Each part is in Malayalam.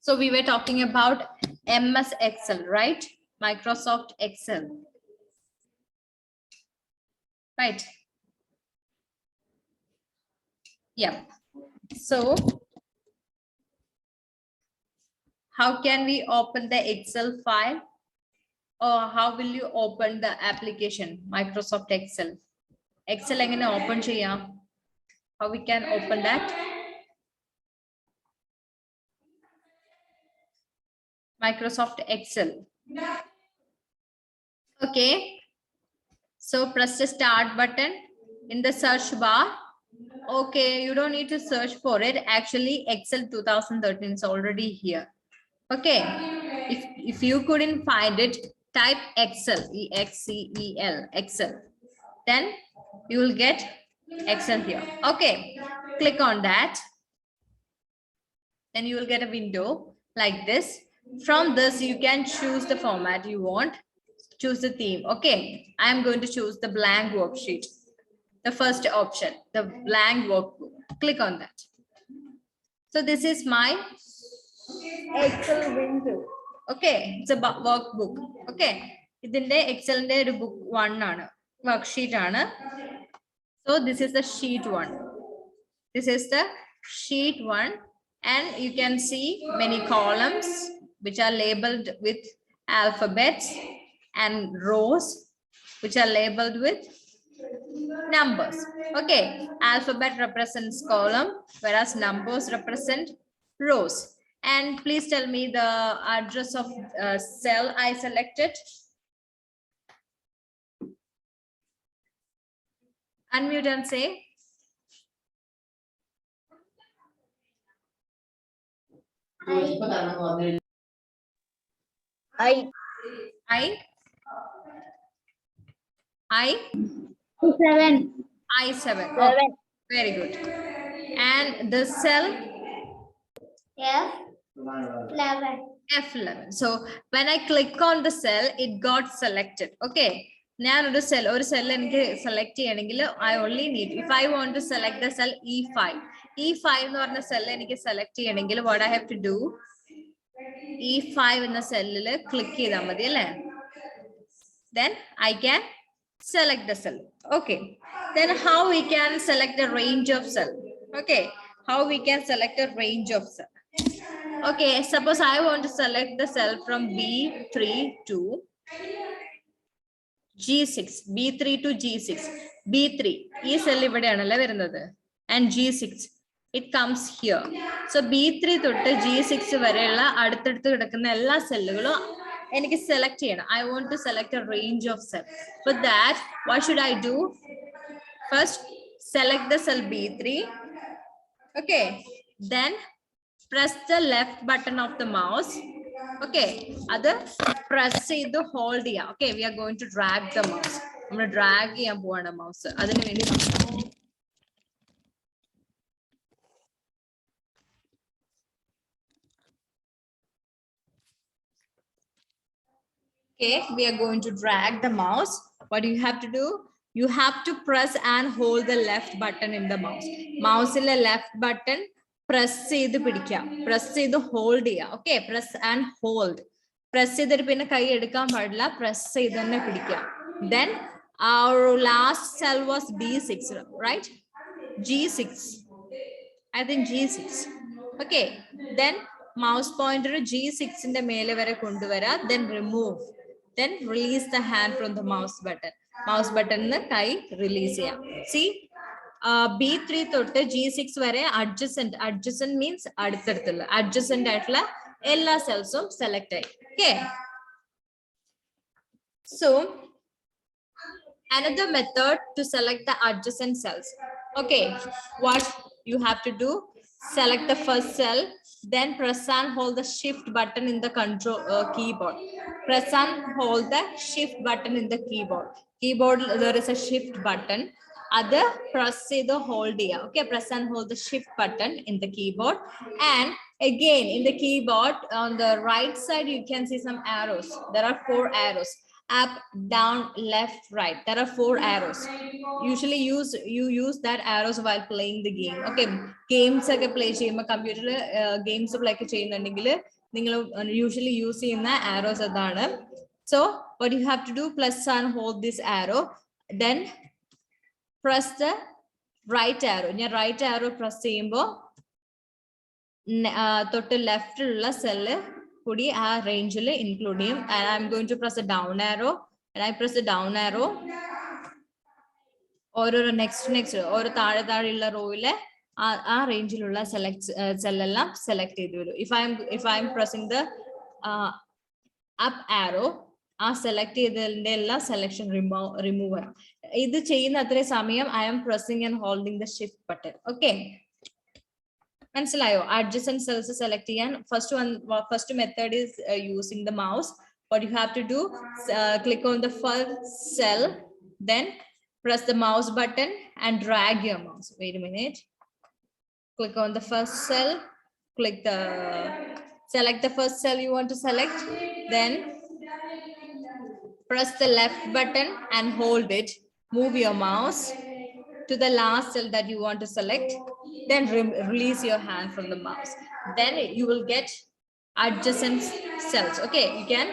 So we were talking about MS Excel, right? Microsoft Excel. Right. Yeah. So how can we open the Excel file? Or how will you open the application, Microsoft Excel? Excel engane open cheyam? How we can open that? Microsoft Excel. Okay. So press the start button in the search bar. Okay, you don't need to search for it. Actually, Excel 2013 is already here. Okay, if you couldn't find it, type Excel, E-X-C-E-L, Excel. Then you will get Excel here. Okay, click on that. Then you will get a window like this. From this, you can choose the format you want. Choose the theme. Okay, I am going to choose the blank worksheet. The first option, the blank workbook. Click on that. So this is my Excel window. Okay, it's a workbook. Okay, ഇതിന്റെ എക്സലിന്റെ ഒരു book 1 ആണ്, worksheet ആണ്. So this is the sheet 1. This is the sheet 1, and you can see many columns which are labeled with alphabets and rows which are labeled with numbers. Okay, alphabet represents column, whereas numbers represent rows. And please tell me the address of cell I selected. Unmute and say. I7. Okay, very good. And the cell F11. So when I click on the cell, it got selected. Okay, now the cell or cell and select I only need, if I want to select the cell E5 or the cell and select what I have to do, E5 in the cell click then I can select the cell. Okay, then how we can select the range of cell? Okay, how we can select a range of cell? Okay, suppose I want to select the cell from B3 to G6, B3 to G6, B3 is cell and G6, it comes here. So B3 to G6 varela aduthattu kidakkuna ella cellukalum eniki select cheyana. I want to select a range of cells. For that, what should I do? First, select the cell B3. Okay, then press the left button of the mouse. Okay, other press the hold here. Okay, we are going to drag the mouse. I'm going to drag the mouse. Okay, we are going to drag the mouse. What do you have to do? You have to press and hold the left button in the mouse. Mouse in the left button, press the pidikka. Press the hold here. Okay, press and hold. Press the pinna kai edukkan padilla. Press idanne pidikka. Then our last cell was B6, right? G6. I think G6. Okay, then mouse pointer G6 in the mele vare kondu vara. Then remove. Then release the hand from the mouse button. Mouse button na kai release ya. See, B3 to G6 vare adjacent. Adjacent means aduthadulla. Adjacent aitla ella cells select. Okay. So another method to select the adjacent cells. Okay, what you have to do? Select the first cell, then press and hold the shift button in the control keyboard. Press and hold the shift button in the keyboard. Keyboard, there is a shift button. Other press the hold here. Okay, press and hold the shift button in the keyboard. And again in the keyboard on the right side, you can see some arrows. There are 4 arrows. up, down, left, right. There are 4 arrows. Usually you use that arrows while playing the game. Okay, games ഒക്കെ play ചെയ്യുമ്പോൾ കമ്പ്യൂട്ടറിൽ games play ഒക്കെ ചെയ്യുന്നുണ്ടെങ്കിൽ നിങ്ങൾ usually use ചെയ്യുന്ന arrows അതാണ്. So what you have to do, plus and hold this arrow, then press the right arrow. ഞാൻ right arrow press ചെയ്യുമ്പോൾ തൊട്ട് ലെഫ്റ്റ് ഉള്ള സെല്ല് കൂടി ആ റേഞ്ചിൽ ഇൻക്ലൂഡ് ചെയ്യും. and I'm going to press the down arrow, and I press the down arrow. ഓരോരോ നെക്സ്റ്റ് ഓരോ താഴെയുള്ള റോയിലെ ആ റേഞ്ചിലുള്ള സെല്ലെല്ലാം സെലക്ട് ചെയ്ത് വരും. if I'm pressing the up arrow, ആ സെലക്ട് ചെയ്തതിന്റെ എല്ലാ സെലക്ഷൻ റിമൂവ് ചെയ്യാം. ഇത് ചെയ്യുന്ന അത്രയും സമയം I am pressing and holding the shift button. Okay, മനസ്സിലായോ? adjacent cells select ചെയ്യാൻ first method is using the mouse. What you have to do, click on the first cell, then press the mouse button and drag your mouse. Wait a minute. Click on the first cell, select the first cell you want to select, then press the left button and hold it. Move your mouse to the last cell that you want to select, then release your hand from the mouse. Then you will get adjacent cells. Okay, you can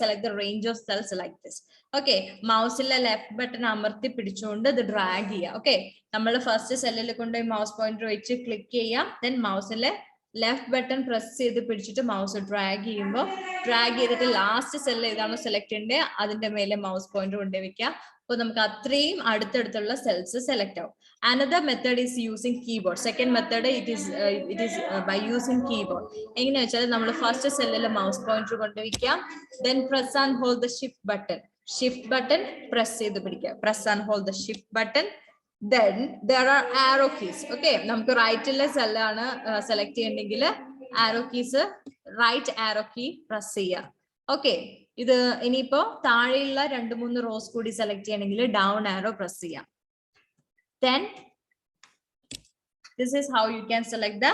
select the range of cells like this. Okay, mouse illa left button amarthi pidichonde the drag cheya. Okay, nammal first cell il konde mouse pointer vechi click cheya, then mouse ille left button press ചെയ്ത് പിടിച്ചിട്ട് mouse drag ചെയ്യുമ്പോൾ drag ചെയ്തിട്ട് ലാസ്റ്റ് സെൽ ഏതാണോ സെലക്ട് ചെയ്യേണ്ടത് അതിന്റെ മേലെ mouse pointer കൊണ്ട് വെക്കുക. അപ്പോൾ നമുക്ക് അത്രയും അടുത്തടുത്തുള്ള സെൽസ് സെലക്ട് ആവും. Another method is using keyboard. Second method it is by using keyboard. എങ്ങനെ വെച്ചാൽ നമ്മൾ ഫസ്റ്റ് സെല്ലിൽ mouse pointer കൊണ്ട് വെക്കുക, then press and hold the shift button press ചെയ്ത് പിടിക്കുക, press and hold the shift button. Then there are arrow keys. Okay, നമുക്ക് റൈറ്റിലെ സെല്ലാണ് സെലക്ട് ചെയ്യണമെങ്കിൽ arrow keys, right arrow key press ചെയ്യുക. Okay, ഇത് ഇനിയിപ്പോ താഴെയുള്ള 2-3 റോസ് കൂടി സെലക്ട് ചെയ്യണമെങ്കിൽ down arrow press ചെയ്യാം. Then this is how you can select the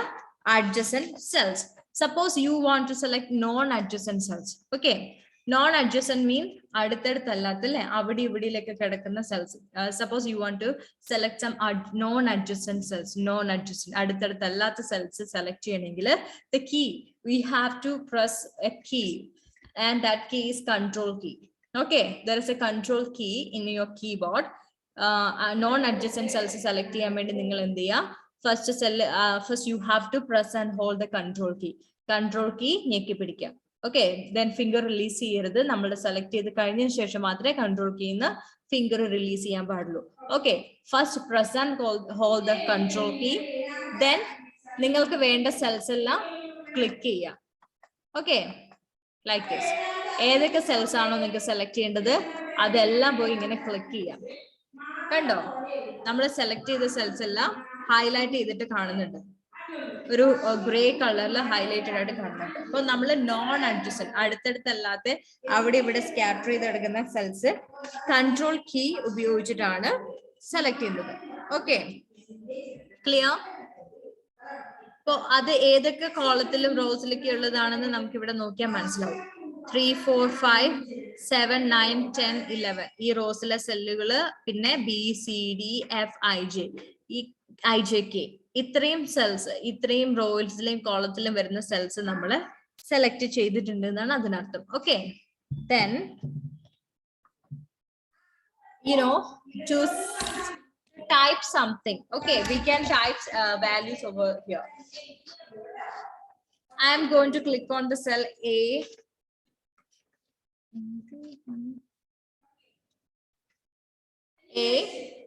adjacent cells. Suppose you want to select non-adjacent cells. Okay, non-adjacent mean അടുത്തടുത്തല്ലാത്തല്ലേ, അവിടെ ഇവിടെയൊക്കെ കിടക്കുന്ന cells. Suppose you want to select some non-adjacent cells. Non-adjacent അടുത്തടുത്തല്ലാത്ത cells select ചെയ്യണമെങ്കിൽ the key, we have to press a key, and that key is control key. Okay, there is a control key in your keyboard. Non-adjacent cells select ചെയ്യാൻ വേണ്ടി നിങ്ങൾ എന്ത് ചെയ്യുക, first you have to press and hold the control key ഞെക്കി പിടിക്കുക. Okay, then finger release ചെയ്യരുത്. നമ്മൾ സെലക്ട് ചെയ്ത് കഴിഞ്ഞതിന് ശേഷം മാത്രമേ control key ന്ന് finger release ചെയ്യാൻ പാടുള്ളൂ. Okay, first press and hold the control key, then നിങ്ങൾക്ക് വേണ്ട സെൽസ് എല്ലാം ക്ലിക്ക് ചെയ്യുക. Okay, like this. ഏതൊക്കെ സെൽസ് ആണോ നിങ്ങൾക്ക് സെലക്ട് ചെയ്യേണ്ടത് അതെല്ലാം പോയി ഇങ്ങനെ ക്ലിക്ക് ചെയ്യാം. കണ്ടോ, നമ്മൾ സെലക്ട് ചെയ്ത സെൽസ് എല്ലാം ഹൈലൈറ്റ് ചെയ്തിട്ട് കാണുന്നുണ്ട്, ഒരു ഗ്രേ കളറിൽ ഹൈലൈറ്റഡ് ആയിട്ട് കാണുന്നുണ്ട്. അപ്പൊ നമ്മൾ നോൺ അഡ്ജസന്റ് അടുത്തടുത്തല്ലാത്ത അവിടെ ഇവിടെ സ്കാറ്റർ ചെയ്ത് കിടക്കുന്ന സെൽസ് കൺട്രോൾ കീ ഉപയോഗിച്ചിട്ടാണ് സെലക്ട് ചെയ്യുന്നത്. Okay, clear? അപ്പൊ അത് ഏതൊക്കെ കോളത്തിലും റോസിലൊക്കെ ഉള്ളതാണെന്ന് നമുക്ക് ഇവിടെ നോക്കിയാൽ മനസ്സിലാവും. 3, 4, 5, 7, 9, 10, 11 ഈ റോസിലെ സെല്ലുകള്, പിന്നെ BCDFIJ ഈ IJK ഇത്രയും സെൽസ്, ഇത്രയും റോയിൽസിലെയും കോളത്തിലും വരുന്ന സെൽസ് നമ്മൾ സെലക്ട് ചെയ്തിട്ടുണ്ട് എന്നാണ് അതിനർത്ഥം. Okay, then to type something. Okay, we can type values over here. I am going to click on the cell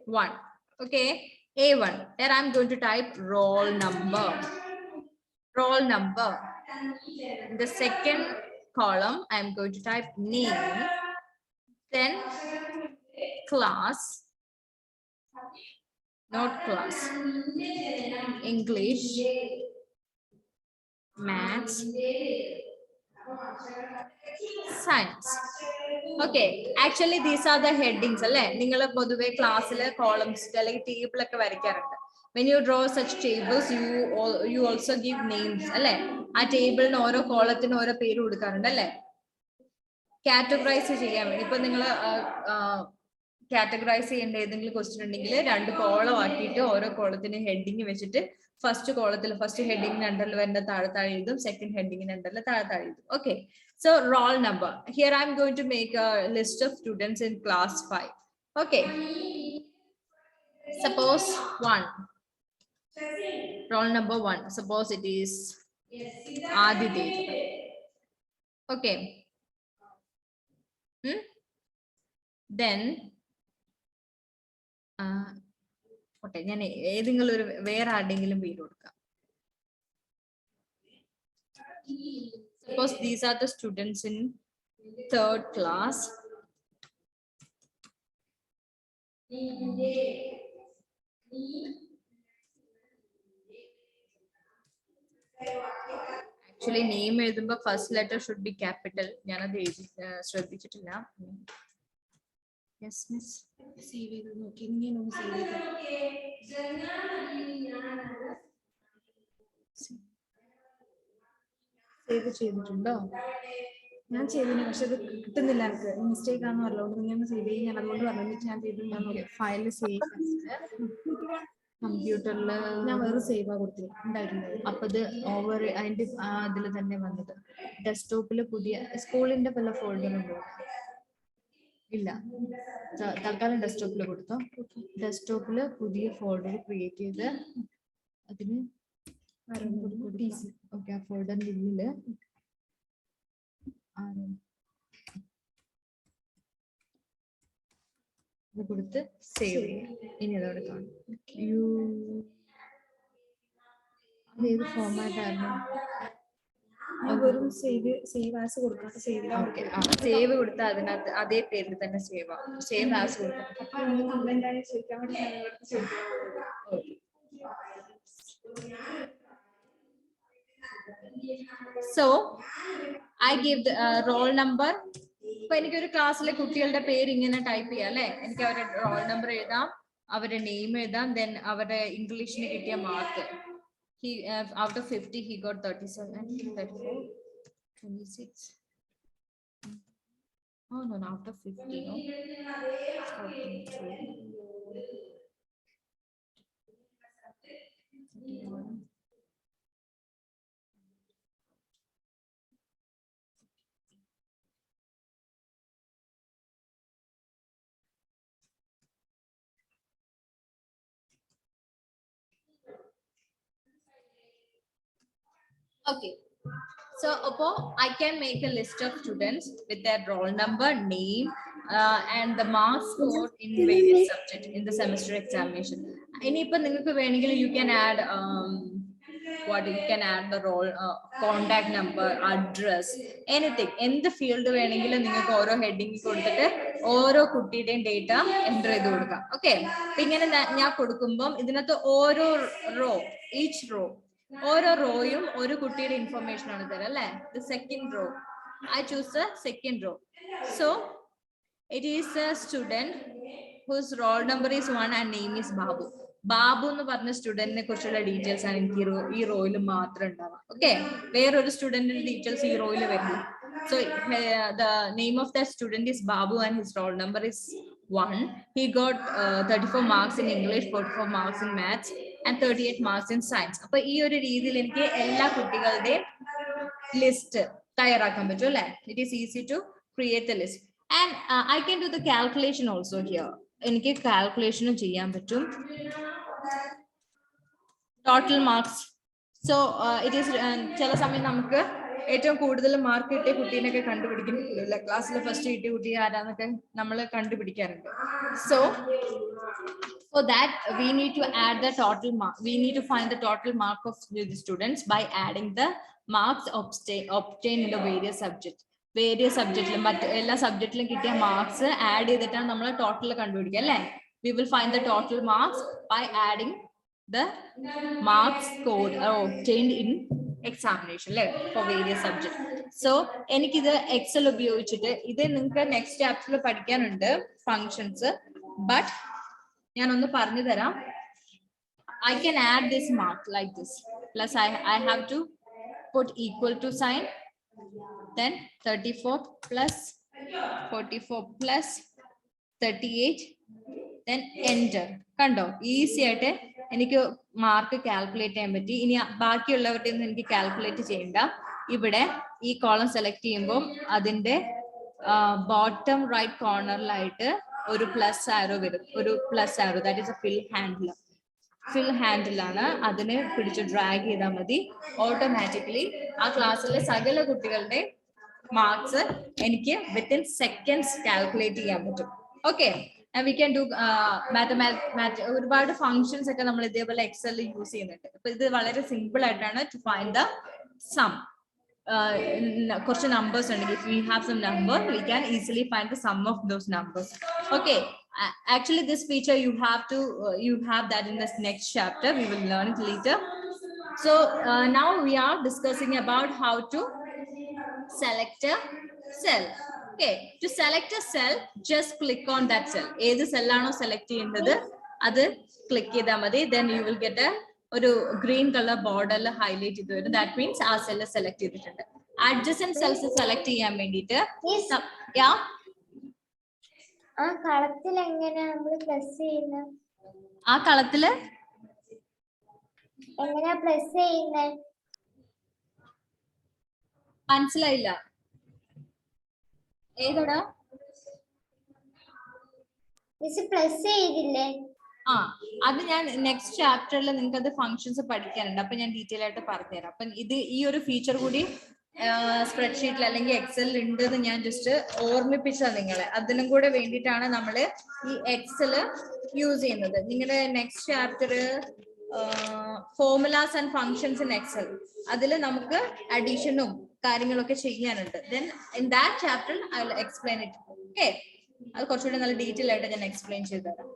A1. Okay, A1. There I'm going to type roll number. In the second column, I'm going to type name, then class, not class, English, maths, science. Okay, actually these are the headings alle ningala poduve class le columns like table okke varikkarunde. When you draw such tables, you also give names alle. A table no oro column oro peru kodukkarunde alle. Categorize ചെയ്യാൻ വേണ്ടി ഇപ്പൊ നിങ്ങൾ കാറ്റഗറൈസ് ചെയ്യേണ്ട ഏതെങ്കിലും ക്വസ്റ്റ്യൻ ഉണ്ടെങ്കിൽ 2 കോളം ആക്കിയിട്ട് ഓരോ കോളത്തിന് ഹെഡിങ് വെച്ചിട്ട് ഫസ്റ്റ് കോളത്തിൽ ഫസ്റ്റ് ഹെഡിങ്ങിന് അണ്ടറിൽ വരുന്ന താഴെ എഴുതും, സെക്കൻഡ് ഹെഡിങ്ങിന് അണ്ടറിൽ താഴെ എഴുതും. Okay, so roll number here I'm going to make a list of students in class 5. Okay, suppose 1, roll number 1, suppose it is Aditi. Okay, then okay, ഞാൻ ഏതെങ്കിലും ഒരു വേറെ ആരുടെങ്കിലും പേര് കൊടുക്കാം. Suppose these are the students in 3rd class. Actually name എഴുതുമ്പോൾ first letter should be capital. ഞാൻ അത് ശ്രദ്ധിച്ചിട്ടില്ല. Yes miss. സേവ് ചെയ്ത് നോക്കി ഇങ്ങനെ സേവ് ചെയ്തിട്ടുണ്ടോ? ഞാൻ ചെയ്തില്ല, പക്ഷെ അത് കിട്ടുന്നില്ല. എനിക്ക് മിസ്റ്റേക്ക് ആണെന്ന് പറഞ്ഞുകൊണ്ട് ഞാൻ സേവ് ചെയ്ത് ഞാൻ അതുകൊണ്ട് പറഞ്ഞിട്ട് ഞാൻ ചെയ്തു. ഞാൻ ഫയൽ സേവ് കമ്പ്യൂട്ടറിൽ ഞാൻ വേറെ സേവ് ആ കൊടുത്തിട്ടുണ്ടായിരുന്നു. അപ്പൊ ഇത് ഓവർ അതിന്റെ അതിൽ തന്നെ വന്നത്. ഡെസ്ക്ടോപ്പിൽ പുതിയ സ്കൂളിന്റെ പല ഫോൾഡറും ഇല്ല, തൽക്കാലം ഡെസ്ക്ടോപ്പിൽ കൊടുത്തോ. ഡെസ്ക്ടോപ്പിൽ പുതിയ ഫോൾഡർ ക്രിയേറ്റ് ചെയ്ത് അതിന് ഓക്കെ ആ ഫോൾഡറിന്റെ ഉള്ളില് കൊടുത്ത് സേവ് ചെയ്യാം. ഇനി അതോടെ കാണും. ഏത് ഫോർമാറ്റ് ആയിരുന്നു? വെറും സേവ് ആസ് കൊടുക്കാം. സേവ് കൊടുത്താൽ അതിനകത്ത് അതേ പേരിൽ തന്നെ സേവ് ആവും. സേവ് ആസ് കൊടുക്കാം. So I give the roll number. ഇപ്പൊ എനിക്കൊരു ക്ലാസ്സിലെ കുട്ടികളുടെ പേര് ഇങ്ങനെ ടൈപ്പ് ചെയ്യാം അല്ലെ. എനിക്ക് അവരുടെ റോൾ നമ്പർ എഴുതാം, അവരുടെ നെയിം എഴുതാം, ദെൻ അവരുടെ ഇംഗ്ലീഷിന് കിട്ടിയ mark. He out of 50 he got 37, 34, 26. Oh no, out of 50 no. 41. Okay, so I can make a list of students with their roll number, name, and the marks scored in various subjects in the semester examination. Inippo ningalku venengil you can add you can add the roll contact number, address, anything. എന്ത് ഫീൽഡ് വേണമെങ്കിലും നിങ്ങൾക്ക് ഓരോ ഹെഡിങ് കൊടുത്തിട്ട് ഓരോ കുട്ടിയുടെയും ഡേറ്റ എൻ്റർ ചെയ്ത് കൊടുക്കാം. ഓക്കെ, അപ്പൊ ഇങ്ങനെ ഞാൻ കൊടുക്കുമ്പോൾ ഇതിനകത്ത് ഓരോ റോ, ഈച്ച് റോ, ഓരോ റോയും ഒരു കുട്ടിയുടെ ഇൻഫർമേഷൻ ആണ് തരാം അല്ലെ. The second raw I choose the second raw. So it is A student whose roll number is 1 and name is Babu. Babu എന്ന് പറഞ്ഞ സ്റ്റുഡന്റിനെ കുറിച്ചുള്ള ഡീറ്റെയിൽസ് ആണ് എനിക്ക് ഈ റോയിൽ മാത്രം ഉണ്ടാവുക. ഓക്കെ, വേറൊരു സ്റ്റുഡന്റിന്റെ ഡീറ്റെയിൽസ് ഈ റോയിൽ വരില്ല. So the name of that student is Babu and his roll number is 1. He got 34 marks in English, 44 marks in maths and 38 marks in science. അപ്പൊ ഈ ഒരു രീതിയിൽ എനിക്ക് എല്ലാ കുട്ടികളുടെയും ലിസ്റ്റ് തയ്യാറാക്കാൻ പറ്റും അല്ലെ. It is easy to create the list and I can do the calculation also here. എനിക്ക് കാൽക്കുലേഷനും ചെയ്യാൻ പറ്റും. Total marks. So it is ചില സമയം നമുക്ക് ഏറ്റവും കൂടുതൽ മാർക്ക് കിട്ടിയ കുട്ടീനൊക്കെ കണ്ടുപിടിക്കുന്നില്ല. ക്ലാസ്സിൽ ഫസ്റ്റ് കിട്ടിയ കുട്ടി ആരാന്നൊക്കെ നമ്മൾ കണ്ടുപിടിക്കാറുണ്ട്. So for that we need to add the total mark. We need to find the total mark of the students by adding the marks obtained in the various subjects. Various സബ്ജക്റ്റിലും മറ്റ് എല്ലാ സബ്ജക്റ്റിലും കിട്ടിയ മാർക്സ് ആഡ് ചെയ്തിട്ടാണ് നമ്മൾ ടോട്ടൽ കണ്ടുപിടിക്കുക അല്ലെ. We will find the total marks by adding the marks got obtained in examination അല്ലെ ഫോർ വേരിയസ് സബ്ജക്ട്. സോ എനിക്കിത് എക്സൽ ഉപയോഗിച്ചിട്ട് ഇത് നിങ്ങൾക്ക് നെക്സ്റ്റ് ചാപ്റ്ററിൽ പഠിക്കാനുണ്ട് ഫങ്ഷൻസ്. ബട്ട് ഞാനൊന്ന് പറഞ്ഞു തരാം. I can add this mark like this. Plus I have to put equal to sign. Then 34 plus 44 plus 38, then enter. കണ്ടോ, ഈസി ആയിട്ട് എനിക്ക് മാർക്ക് കാൽക്കുലേറ്റ് ചെയ്യാൻ പറ്റി. ഇനി ബാക്കിയുള്ളവരുടെ ഒന്നും എനിക്ക് കാൽക്കുലേറ്റ് ചെയ്യണ്ട. ഇവിടെ ഈ കോളം സെലക്ട് ചെയ്യുമ്പോൾ അതിന്റെ ബോട്ടം റൈറ്റ് കോർണറിലായിട്ട് ഒരു പ്ലസ് ആരോ വരും, ഒരു plus arrow, that is a fill handle ആണ്. അതിനെ പിടിച്ച് ഡ്രാഗ് ചെയ്താൽ മതി. ഓട്ടോമാറ്റിക്കലി ആ ക്ലാസ്സിലെ സകല കുട്ടികളുടെ മാർക്സ് എനിക്ക് വിത്തിൻ സെക്കൻഡ്സ് കാൽക്കുലേറ്റ് ചെയ്യാൻ പറ്റും. ഓക്കെ, വി ക്യാൻ ഡു ഒരുപാട് ഫങ്ഷൻസ് ഒക്കെ നമ്മൾ ഇതേപോലെ എക്സലിൽ യൂസ് ചെയ്യുന്നുണ്ട്. അപ്പൊ ഇത് വളരെ സിമ്പിൾ ആയിട്ടാണ് ടു ഫൈൻഡ് ദ സം. കുറച്ച് നമ്പേഴ്സ് ഉണ്ടെങ്കിൽ, if we have some number, we can easily find the sum of those numbers. Okay, actually this feature you have that in this next chapter. We will learn it later. So now we are discussing about how to select a cell. Okay, to select a cell, just click on that cell. ഏത് cell ആണോ select ചെയ്യുന്നത് അത് click ചെയ്താൽ മതി. Then you will get ഒരു ഗ്രീൻ കളർ ബോർഡറിൽ ഹൈലൈറ്റ് ചെയ്ത് വരും. ദാറ്റ് മീൻസ് ആ സെല്ല് സെലക്ട് ചെയ്തിട്ടുണ്ട്. അഡ്ജസന്റ് സെൽസ് സെലക്ട് ചെയ്യാൻ വേണ്ടിയിട്ട് ആ കളത്തിൽ എങ്ങനെയാ നമ്മൾ പ്ലസ് ചെയ്യുന്നത്? ആ കളത്തില് എങ്ങനെയാ പ്ലസ് ചെയ്യുന്നത്? മനസ്സിലായില്ല, ഏതോടാ മിസ് പ്ലസ് ചെയ്തില്ലേ? അത് ഞാൻ നെക്സ്റ്റ് ചാപ്റ്ററിൽ നിങ്ങൾക്ക് അത് ഫങ്ഷൻസ് പഠിക്കാനുണ്ട്. അപ്പൊ ഞാൻ ഡീറ്റെയിൽ ആയിട്ട് പറഞ്ഞുതരാം. അപ്പൊ ഇത് ഈ ഒരു ഫീച്ചർ കൂടി സ്പ്രെഡ്ഷീറ്റിൽ അല്ലെങ്കിൽ എക്സലിൽ ഉണ്ട് എന്ന് ഞാൻ ജസ്റ്റ് ഓർമ്മിപ്പിച്ച നിങ്ങളെ. അതിനും കൂടെ വേണ്ടിയിട്ടാണ് നമ്മൾ ഈ എക്സല് യൂസ് ചെയ്യുന്നത്. നിങ്ങളുടെ next chapter formulas and functions in Excel, അതിൽ നമുക്ക് അഡീഷനും കാര്യങ്ങളൊക്കെ ചെയ്യാനുണ്ട്. Then in that chapter I will explain it. Okay, അത് കുറച്ചുകൂടി നല്ല ഡീറ്റെയിൽ ആയിട്ട് ഞാൻ എക്സ്പ്ലെയിൻ ചെയ്തു തരാം.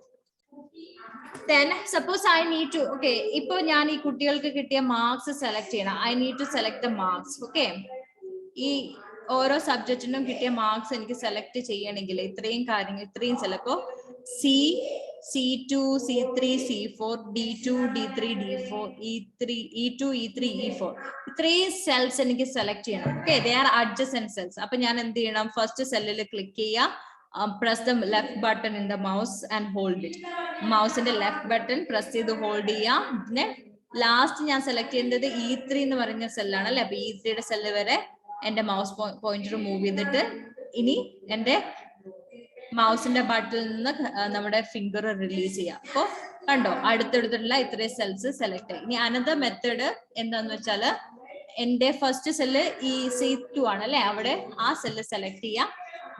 Then suppose I need to, okay, ഇപ്പൊ ഞാൻ ഈ കുട്ടികൾക്ക് കിട്ടിയ മാർക്സ് സെലക്ട് ചെയ്യണം. I need to select the marks. Okay, ഈ ഓരോ സബ്ജക്റ്റിനും കിട്ടിയ മാർക്സ് എനിക്ക് സെലക്ട് ചെയ്യണമെങ്കിൽ ഇത്രയും കാര്യങ്ങൾ, ഇത്രയും ചിലപ്പോ C2, C3, C4, D2, D3, D4, E3, E2, E3, E4, ഇത്രയും സെൽസ് എനിക്ക് സെലക്ട് ചെയ്യണം. Okay, they are adjacent cells. അപ്പൊ ഞാൻ എന്ത് ചെയ്യണം? ഫസ്റ്റ് സെല്ലിൽ ക്ലിക്ക് ചെയ്യാം. Press the left button in the mouse and hold it. മൗസിന്റെ ലെഫ്റ്റ് ബട്ടൺ പ്രസ് ചെയ്ത് ഹോൾഡ് ചെയ്യാം. പിന്നെ ലാസ്റ്റ് ഞാൻ സെലക്ട് ചെയ്യുന്നത് E3 എന്ന് പറഞ്ഞ സെല്ലാണ് അല്ലെ. അപ്പൊ E3യുടെ സെല്ല് വരെ എന്റെ മൗസ് പോയിന്റർ മൂവ് ചെയ്തിട്ട് ഇനി എന്റെ മൗസിന്റെ ബട്ടണിൽ നിന്ന് നമ്മുടെ ഫിംഗർ റിലീസ് ചെയ്യാം. അപ്പൊ കണ്ടോ, അടുത്തെടുത്തിട്ടുള്ള ഇത്രയും സെൽസ് സെലക്ട് ആയി. ഇനി അനദർ മെത്തേഡ് എന്താന്ന് വെച്ചാല് എന്റെ ഫസ്റ്റ് സെല്ല് ഈ C2 ആണ് അല്ലെ, അവിടെ ആ സെല്ല് സെലക്ട് ചെയ്യാം.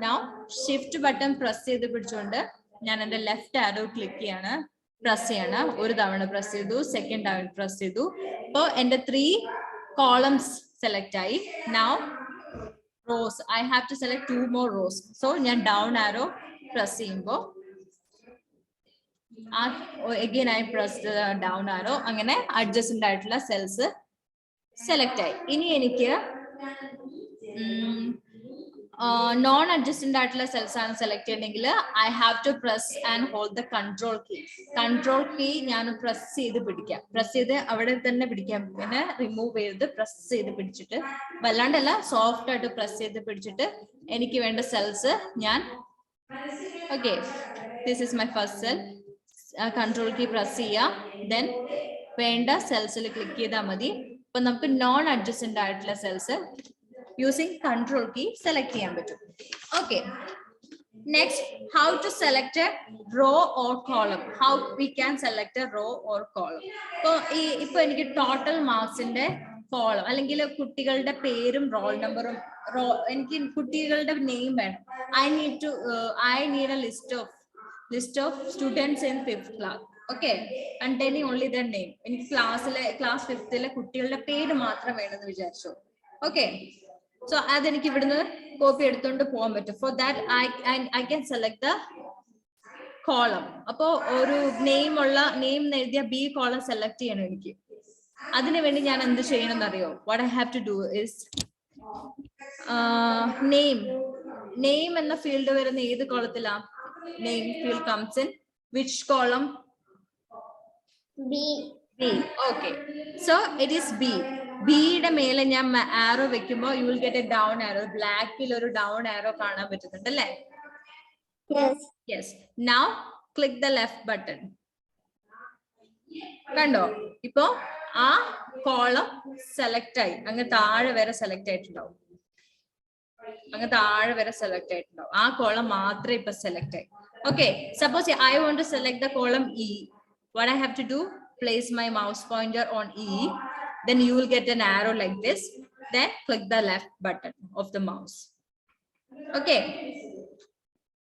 നൗ ഷിഫ്റ്റ് ബട്ടൺ പ്രസ് ചെയ്ത് പിടിച്ചുകൊണ്ട് ഞാൻ എന്റെ ലെഫ്റ്റ് ആരോ ക്ലിക്ക് ചെയ്യാണ്, പ്രസ് ചെയ്യാണ്. ഒരു തവണ പ്രസ് ചെയ്തു, സെക്കൻഡ് തവണ പ്രസ് ചെയ്തു. അപ്പോ എന്റെ 3 കോളംസ് സെലക്ട് ആയി. Now rows, I have to select 2 more rows. So ഞാൻ ഡൗൺ ആരോ പ്രസ് ചെയ്യുമ്പോൾ again I press down arrow, അങ്ങനെ adjacent ആയിട്ടുള്ള സെൽസ് സെലക്ട് ആയി. ഇനി എനിക്ക് നോൺ അഡ്ജസ്റ്റന്റ് ആയിട്ടുള്ള സെൽസ് ആണ് സെലക്ട് ചെയ്യണമെങ്കിൽ I have to press and hold the control key. Control key ഞാൻ പ്രസ് ചെയ്ത് പിടിക്കാം. പ്രസ് ചെയ്ത് അവിടെ തന്നെ പിടിക്കാം, പിന്നെ റിമൂവ് ചെയ്ത് പ്രസ് ചെയ്ത് പിടിച്ചിട്ട്, വല്ലാണ്ടല്ല, സോഫ്റ്റ് ആയിട്ട് പ്രസ് ചെയ്ത് പിടിച്ചിട്ട് എനിക്ക് വേണ്ട സെൽസ് ഞാൻ, okay, this is my first cell. Control key press ചെയ്യാം, ദെൻ വേണ്ട സെൽസിൽ ക്ലിക്ക് ചെയ്താൽ മതി. അപ്പൊ നമുക്ക് നോൺ അഡ്ജസ്റ്റന്റ് ആയിട്ടുള്ള cells using control key select ചെയ്യാൻ പറ്റും. Okay, next, how to select a row or column. How we can select a row or column. ഇപ്പൊ എനിക്ക് ടോട്ടൽ മാർക്സിന്റെ കോളം അല്ലെങ്കിൽ കുട്ടികളുടെ പേരും റോൾ നമ്പറും, എനിക്ക് കുട്ടികളുടെ നെയിം വേണം. I need a list of students in 5th class. Okay, containing only their name. എനിക്ക് ക്ലാസ് 5th കുട്ടികളുടെ പേര് മാത്രം വേണമെന്ന് വിചാരിച്ചു. Okay, so അതെനിക്ക് ഇവിടുന്ന് കോപ്പി എടുത്തോണ്ട് പോകാൻ പറ്റും. For that I can select the column. അപ്പോ ഒരു നെയിം എഴുതിയ B കോളം സെലക്ട് ചെയ്യണം എനിക്ക്. അതിനു വേണ്ടി ഞാൻ എന്ത് ചെയ്യണം എന്നറിയോ? What I have to do is name എന്ന ഫീൽഡ് വരുന്ന ഏത് കോളത്തിലാ? Name field comes in which column? B. Okay. So it is B. ബിയുടെ മേലെ ഞാൻ ആരോ വെക്കുമ്പോൾ you will get a down arrow. ബ്ലാക്കിൽ ഒരു ഡൗൺ ആരോ കാണാൻ പറ്റുന്നുണ്ട് അല്ലേ? Yes. Yes. Now click the left button. കണ്ടോ? ഇപ്പോ ആ കോളം സെലക്ട് ആയി, അങ്ങ് താഴെ വരെ സെലക്ട് ആയിട്ടുണ്ടാവും. അങ്ങ് താഴെ വരെ സെലക്ട് ആയിട്ടുണ്ടാവും. ആ കോളം മാത്രമേ ഇപ്പൊ സെലക്ട് ആയി. Okay. Suppose I want to select the column E. What I have to do? Place my mouse pointer on E. Then you will get an arrow like this. Then click the left button of the mouse. Okay.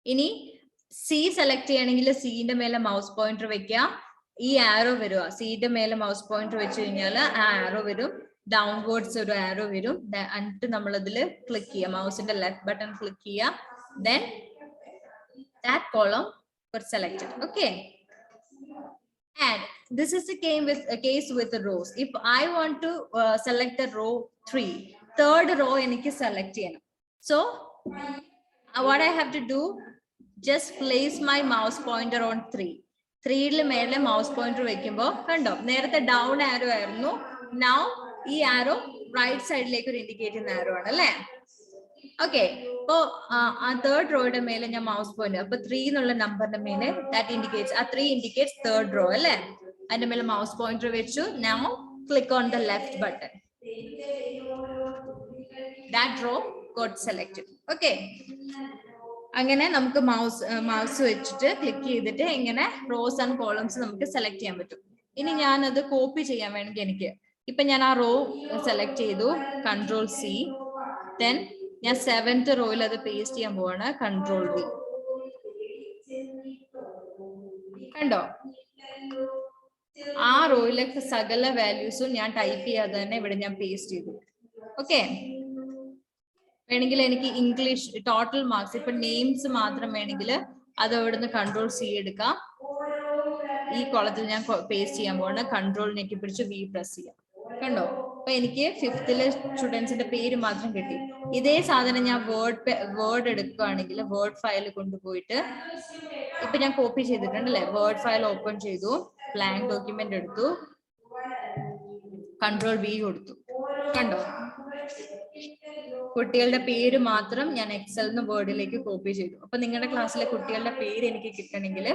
ഇനി C സെലക്ട് ചെയ്യണമെങ്കിൽ സിന്റെ മേലെ മൗസ് പോയിന്റർ വെക്കുക. ഈ ആരോ വരുക. സിന്റെ മേലെ മൗസ് പോയിന്റർ വെച്ച് കഴിഞ്ഞാൽ ആ ആരോ വരും. ഡൗൺവേർഡ്സ് ഒരു ആരോ വരും. എന്നിട്ട് നമ്മൾ അതിൽ ക്ലിക്ക് ചെയ്യുക. മൗസിന്റെ ലെഫ്റ്റ് ബട്ടൺ ക്ലിക്ക് ചെയ്യുക. Then that column got selected. Okay. And this is the case with the rows. If I want to select the row 3, third row eniki select cheyanam. So what I have to do, just place my mouse pointer on 3. 3 ൽ മേലെ mouse pointer വെക്കുമ്പോൾ കണ്ടോ, നേരത്തെ down arrow ആയിരുന്നു. Now ഈ arrow right side ലേക്ക് ഒരു ഇൻഡിക്കേറ്റ് ചെയ്യുന്ന arrow ആണ് അല്ലേ? ഓക്കെ. അപ്പോ ആ തേർഡ് റോയുടെ മേലെ ഞാൻ മൗസ് പോയിന്റ്, അപ്പൊ 3 എന്നുള്ള നമ്പറിന്റെ മേലെ ദാറ്റ് ഇൻഡിക്കേറ്റ്സ്, ആ 3 ഇൻഡിക്കേറ്റ്സ് തേർഡ് റോ അല്ലേ? അതിന്റെ മേലെ മൗസ് പോയിന്റർ വെച്ചു. Now click on the left button. That row got selected. Okay. അങ്ങനെ നമുക്ക് മൗസ് വെച്ചിട്ട് ക്ലിക്ക് ചെയ്തിട്ട് ഇങ്ങനെ റോസ് ആൻഡ് കോളംസ് നമുക്ക് സെലക്ട് ചെയ്യാൻ പറ്റും. ഇനി ഞാൻ അത് കോപ്പി ചെയ്യാൻ വേണമെങ്കിൽ എനിക്ക് ഇപ്പൊ ഞാൻ ആ റോ സെലക്ട് ചെയ്തു, Ctrl+C. ദെൻ ഞാൻ 7th റോയിൽ അത് പേസ്റ്റ് ചെയ്യാൻ പോവാണ്, Ctrl+V. കണ്ടോ? ആ റോയിലെ സകല വാല്യൂസും ഞാൻ ടൈപ്പ് ചെയ്യാതെ തന്നെ ഇവിടെ ഞാൻ പേസ്റ്റ് ചെയ്തു. ഓക്കെ. വേണമെങ്കിൽ എനിക്ക് ഇംഗ്ലീഷ് ടോട്ടൽ മാർക്സ്, ഇപ്പൊ നെയിംസ് മാത്രം വേണമെങ്കിൽ അത് ഇവിടുന്ന് Ctrl+C എടുക്കാം. ഈ കോളത്തിൽ ഞാൻ പേസ്റ്റ് ചെയ്യാൻ പോവാണ്. കൺട്രോളിനേക്ക് പിടിച്ച് V പ്രസ് ചെയ്യാം. കണ്ടോ? അപ്പൊ എനിക്ക് 5th സ്റ്റുഡൻസിന്റെ പേര് മാത്രം കിട്ടി. ഇതേ സാധനം ഞാൻ വേർഡ് എടുക്കുകയാണെങ്കിൽ വേർഡ് ഫയൽ കൊണ്ടുപോയിട്ട് ഇപ്പൊ ഞാൻ കോപ്പി ചെയ്തിട്ടുണ്ട് അല്ലെ? വേർഡ് ഫയൽ ഓപ്പൺ ചെയ്തു, ബ്ലാങ്ക് ഡോക്യുമെന്റ് എടുത്തു, Ctrl+V കൊടുത്തു. കണ്ടോ? കുട്ടികളുടെ പേര് മാത്രം ഞാൻ എക്സലിന്ന് വേർഡിലേക്ക് കോപ്പി ചെയ്തു. അപ്പൊ നിങ്ങളുടെ ക്ലാസ്സിലെ കുട്ടികളുടെ പേര് എനിക്ക് കിട്ടണമെങ്കിൽ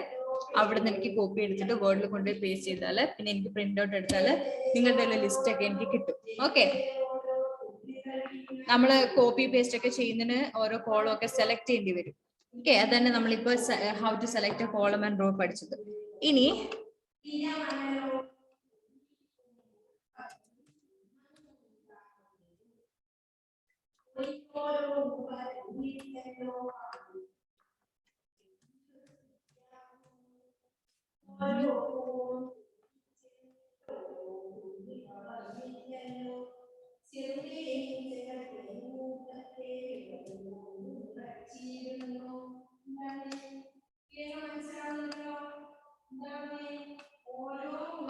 അവിടെ നിന്ന് എനിക്ക് കോപ്പി എടുത്തിട്ട് വേർഡിൽ കൊണ്ടുപോയി പേസ്റ്റ് ചെയ്താല്, പിന്നെ എനിക്ക് പ്രിന്റ് ഔട്ട് എടുത്താല് നിങ്ങളുടെ ലിസ്റ്റ് ഒക്കെ എനിക്ക് കിട്ടും. ഓക്കെ. നമ്മള് കോപ്പി പേസ്റ്റ് ഒക്കെ ചെയ്യുന്നതിന് ഓരോ കോളം ഒക്കെ സെലക്ട് ചെയ്യേണ്ടി വരും. ഓക്കെ. അത് തന്നെ നമ്മളിപ്പോ how to select a column and row പഠിച്ചത്. ഇനി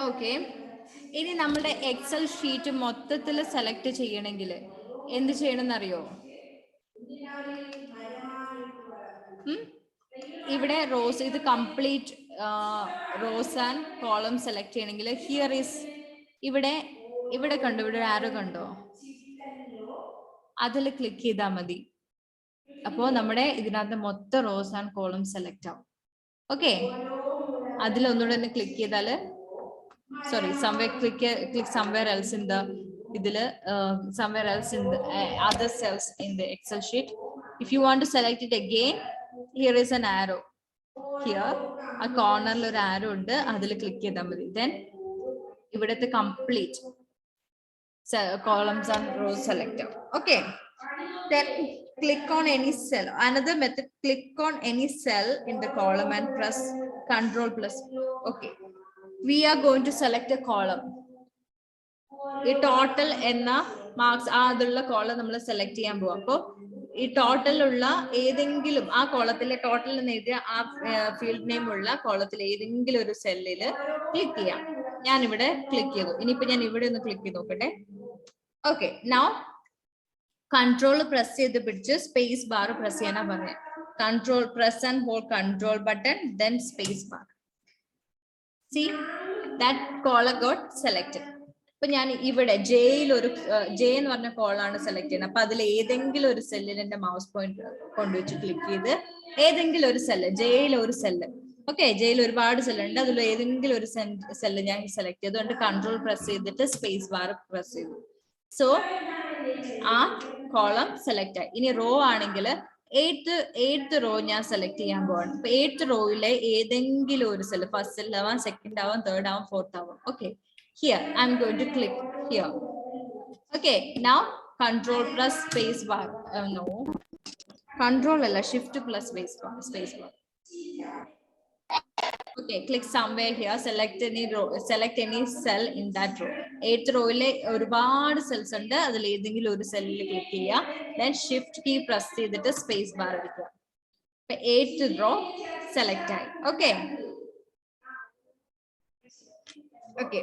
ഓക്കെ. ഇനി നമ്മുടെ എക്സൽ ഷീറ്റ് മൊത്തത്തിൽ സെലക്ട് ചെയ്യണമെങ്കിൽ എന്ത് ചെയ്യണമെന്ന് അറിയോ? ഇവിടെ റോസ്, ഇത് complete rose and column select ചെയ്യണമെങ്കിൽ ഹിയർ ഈസ്, ഇവിടെ കണ്ടോ, ഇവിടെ ഒരു ആരോ കണ്ടോ? അതിൽ ക്ലിക്ക് ചെയ്താൽ മതി. അപ്പോ നമ്മുടെ ഇതിനകത്ത് മൊത്തം റോസ് ആൻഡ് കോളം സെലക്ട് ആവും. ഓക്കെ. അതിലൊന്നുകൂടെ തന്നെ ക്ലിക്ക് ചെയ്താല്, sorry, click somewhere else in the somewhere else in the other cells in the Excel sheet. If you want to select it again, here is an arrow. Here a corner ഒരു arrow ഉണ്ട്, അതിൽ ക്ലിക്ക് ചെയ്താൽ മതി. Then ഇവിടുത്തെ complete columns and rows select out. Okay. Then click on any cell. Another method, click on any cell in the column and press Ctrl+. Okay. We are going to select a column. ഈ ടോട്ടൽ എന്ന മാർക്സ് അതുള്ള കോളം നമ്മൾ സെലക്ട് ചെയ്യാൻ പോകും. അപ്പോൾ ഈ ടോട്ടലുള്ള ഏതെങ്കിലും ആ കോളത്തിലെ ടോട്ടൽ എന്ന് എഴുതിയ ആ ഫീൽഡ് നെയിം ഉള്ള കോളത്തിൽ ഏതെങ്കിലും ഒരു സെല്ലിൽ ക്ലിക്ക് ചെയ്യാം. ഞാൻ ഇവിടെ ക്ലിക്ക് ചെയ്തു. ഇനിയിപ്പോ ഞാൻ ഇവിടെ ഒന്ന് ക്ലിക്ക് ചെയ്ത് നോക്കട്ടെ. ഓക്കെ. നൗ കൺട്രോൾ പ്രസ് ചെയ്ത് പിടിച്ച് സ്പേസ് ബാർ പ്രസ് ചെയ്യാനാ പറഞ്ഞത്. Control press and hold control button, then space bar. See, that column got selected. ഇപ്പൊ ഞാൻ ഇവിടെ ജെയിൽ ഒരു ജെ എന്ന് പറഞ്ഞ കോളാണ് സെലക്ട് ചെയ്യുന്നത്. അപ്പൊ അതിൽ ഏതെങ്കിലും ഒരു സെല്ലിൽ എന്റെ മൗസ് പോയിന്റ് കൊണ്ടുവച്ച് ക്ലിക്ക് ചെയ്ത് ഏതെങ്കിലും ഒരു സെല്ല്, ജെയിൽ ഒരു സെല്ല്, ഓക്കെ, ജെയിൽ ഒരുപാട് സെല്ലുണ്ട്, അതിൽ ഏതെങ്കിലും ഒരു സെല്ല് ഞാൻ സെലക്ട് ചെയ്തു. അതുകൊണ്ട് കൺട്രോൾ പ്രസ് ചെയ്തിട്ട് സ്പേസ് ബാർ പ്രസ് ചെയ്തു. സോ ആ കോളം സെലക്ട് ആയി. ഇനി റോ ആണെങ്കിൽ എയ്ത്ത് റോ ഞാൻ സെലക്ട് ചെയ്യാൻ പോവാണ്. അപ്പൊ 8th റോയിലെ ഏതെങ്കിലും ഒരു സെല്ല്, ഫസ്റ്റ് സെല്ല് ആവാം, സെക്കൻഡ് ആവാം, തേർഡ് ആവാം, ഫോർത്ത് ആവാം. Okay, here I'm going to click here. Okay, now control plus space bar. No, control alla, shift plus space bar. Okay, click somewhere here, select any row, select any cell in that row. 8th row ile ഒരുപാട് cells ഉണ്ട്, അതിൽ ഏതെങ്കിലും ഒരു സെല്ലിൽ ക്ലിക്ക് ചെയ്യുക, then shift key press ചെയ്തിട്ട് space bar എടുക്കുക. അപ്പൊ 8th row select ആയി. Okay. Okay.